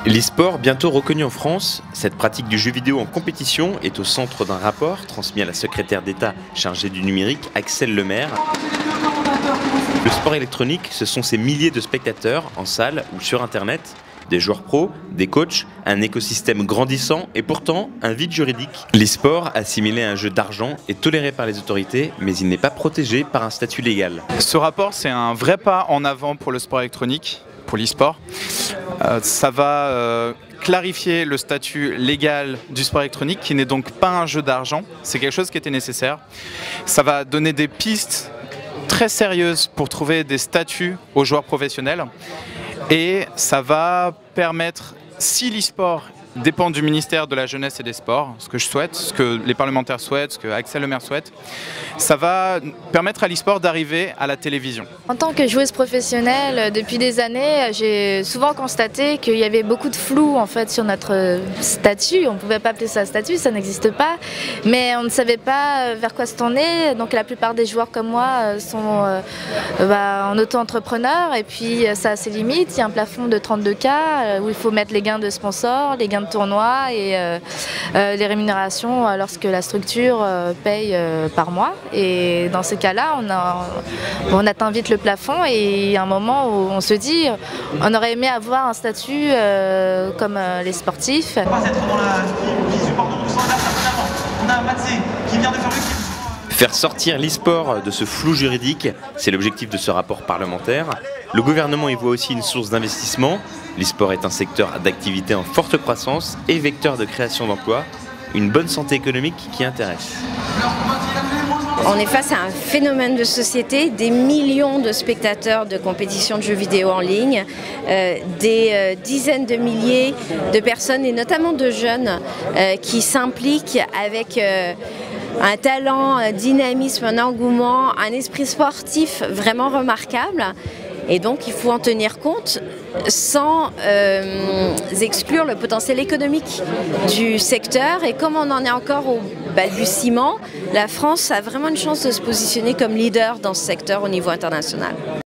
L'e-sport, bientôt reconnu en France, cette pratique du jeu vidéo en compétition est au centre d'un rapport transmis à la secrétaire d'État chargée du numérique, Axelle Lemaire. Le sport électronique, ce sont ces milliers de spectateurs en salle ou sur Internet, des joueurs pros, des coachs, un écosystème grandissant et pourtant un vide juridique. L'e-sport, assimilé à un jeu d'argent, est toléré par les autorités, mais il n'est pas protégé par un statut légal. Ce rapport, c'est un vrai pas en avant pour le sport électronique, pour l'e-sport. Ça va clarifier le statut légal du sport électronique, qui n'est donc pas un jeu d'argent. C'est quelque chose qui était nécessaire. Ça va donner des pistes très sérieuses pour trouver des statuts aux joueurs professionnels. Et ça va permettre, si l'e-sport dépend du ministère de la Jeunesse et des Sports, ce que je souhaite, ce que les parlementaires souhaitent, ce que Axelle Lemaire souhaite, ça va permettre à l'e-sport d'arriver à la télévision. En tant que joueuse professionnelle, depuis des années, j'ai souvent constaté qu'il y avait beaucoup de flou en fait sur notre statut. On ne pouvait pas appeler ça statut, ça n'existe pas, mais on ne savait pas vers quoi se tourner. Donc la plupart des joueurs comme moi sont en auto-entrepreneur et puis ça a ses limites. Il y a un plafond de 32K où il faut mettre les gains de sponsors, les gains de tournois et les rémunérations lorsque la structure paye par mois. Et dans ces cas-là, on atteint vite le plafond et il y a un moment où on se dit on aurait aimé avoir un statut comme les sportifs. On va être dans la qui supporte donc on a Matsé qui vient de faire le Faire sortir l'e-sport de ce flou juridique, c'est l'objectif de ce rapport parlementaire. Le gouvernement y voit aussi une source d'investissement. L'e-sport est un secteur d'activité en forte croissance et vecteur de création d'emplois. Une bonne santé économique qui intéresse. On est face à un phénomène de société, des millions de spectateurs de compétitions de jeux vidéo en ligne, des dizaines de milliers de personnes et notamment de jeunes qui s'impliquent avec un talent, un dynamisme, un engouement, un esprit sportif vraiment remarquable. Et donc il faut en tenir compte sans exclure le potentiel économique du secteur. Et comme on en est encore au balbutiement, la France a vraiment une chance de se positionner comme leader dans ce secteur au niveau international.